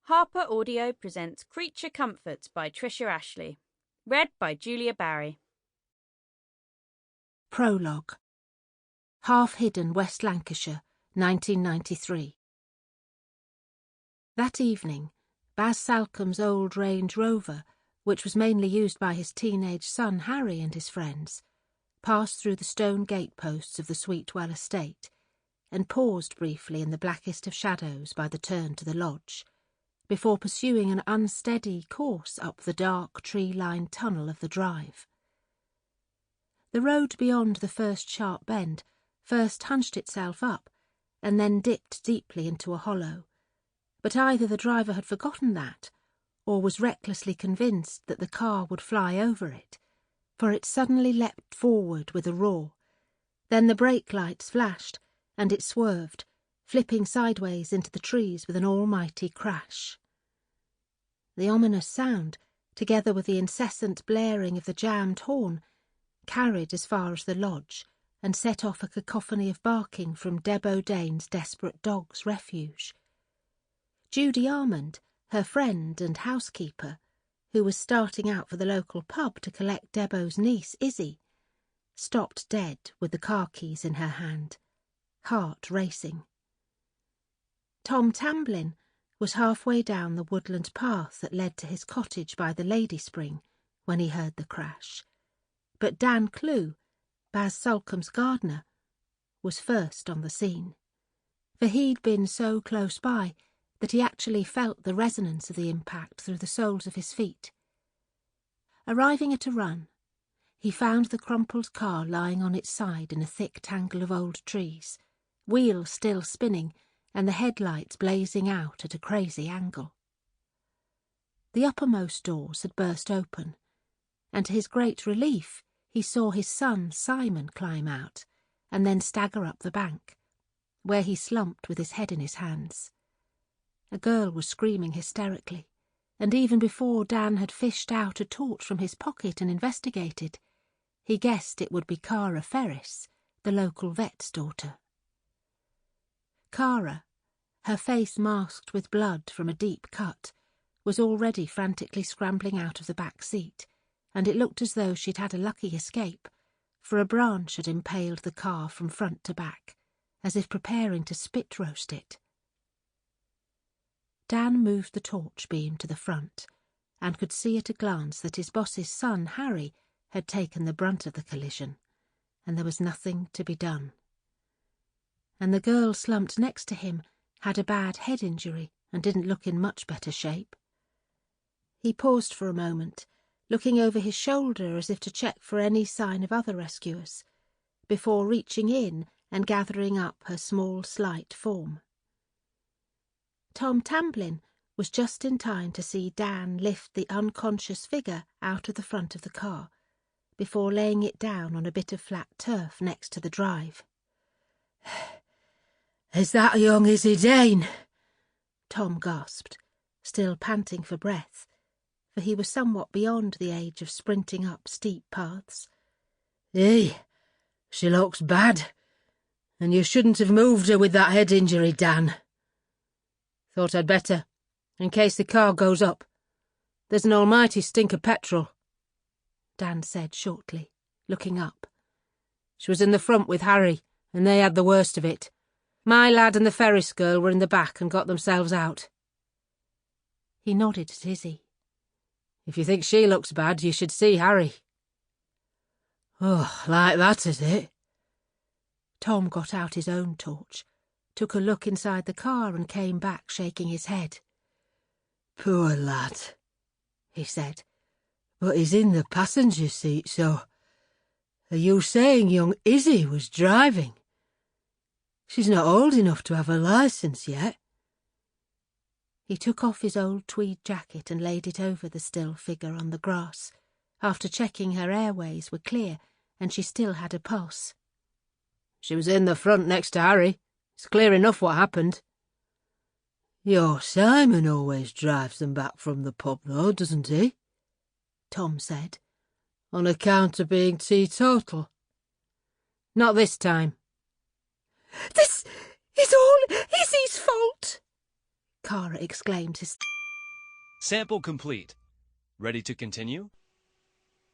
Harper Audio presents Creature Comforts by Trisha Ashley. Read by Julia Barrie. Prologue. Halfhidden, West Lancashire, 1993. That evening, Baz Salcombe's old Range Rover, which was mainly used by his teenage son Harry and his friends, passed through the stone gateposts of the Sweetwell estate and paused briefly in the blackest of shadows by the turn to the lodge, before pursuing an unsteady course up the dark tree-lined tunnel of the drive. The road beyond the first sharp bend first hunched itself up and then dipped deeply into a hollow, but either the driver had forgotten that or was recklessly convinced that the car would fly over it, for it suddenly leapt forward with a roar. Then the brake lights flashed, and it swerved, flipping sideways into the trees with an almighty crash. The ominous sound, together with the incessant blaring of the jammed horn, carried as far as the lodge and set off a cacophony of barking from Debo Dane's desperate dog's refuge. Judy Armand, her friend and housekeeper, who was starting out for the local pub to collect Debo's niece, Izzy, stopped dead with the car keys in her hand, heart racing. Tom Tamblyn was halfway down the woodland path that led to his cottage by the Lady Spring when he heard the crash, but Dan Clew, Baz Salcombe's gardener, was first on the scene, for he'd been so close by that he actually felt the resonance of the impact through the soles of his feet. Arriving at a run, he found the crumpled car lying on its side in a thick tangle of old trees, wheels still spinning and the headlights blazing out at a crazy angle. The uppermost doors had burst open, and to his great relief he saw his son Simon climb out and then stagger up the bank, where he slumped with his head in his hands. A girl was screaming hysterically, and even before Dan had fished out a torch from his pocket and investigated, he guessed it would be Cara Ferris, the local vet's daughter. Cara, her face masked with blood from a deep cut, was already frantically scrambling out of the back seat, and it looked as though she'd had a lucky escape, for a branch had impaled the car from front to back, as if preparing to spit roast it. Dan moved the torch beam to the front, and could see at a glance that his boss's son, Harry, had taken the brunt of the collision, and there was nothing to be done. And the girl slumped next to him had a bad head injury and didn't look in much better shape. He paused for a moment, looking over his shoulder as if to check for any sign of other rescuers, before reaching in and gathering up her small, slight form. Tom Tamblyn was just in time to see Dan lift the unconscious figure out of the front of the car, before laying it down on a bit of flat turf next to the drive. "Is that young Izzy Dane?" Tom gasped, still panting for breath, for he was somewhat beyond the age of sprinting up steep paths. She looks bad, and you shouldn't have moved her with that head injury, Dan." "Thought I'd better, in case the car goes up. There's an almighty stink of petrol," Dan said shortly, looking up. "She was in the front with Harry, and they had the worst of it. My lad and the Ferris girl were in the back and got themselves out." He nodded at Izzy. "If you think she looks bad, you should see Harry." "Oh, like that, is it?" Tom got out his own torch, took a look inside the car and came back shaking his head. "Poor lad," he said. "But he's in the passenger seat, so... Are you saying young Izzy was driving? She's not old enough to have a licence yet." He took off his old tweed jacket and laid it over the still figure on the grass, after checking her airways were clear and she still had a pulse. "She was in the front next to Harry. It's clear enough what happened." "Your Simon always drives them back from the pub, though, doesn't he?" Tom said. "On account of being teetotal?" "Not this time." "This is all Izzy's fault!" Cara exclaimed Sample complete. Ready to continue?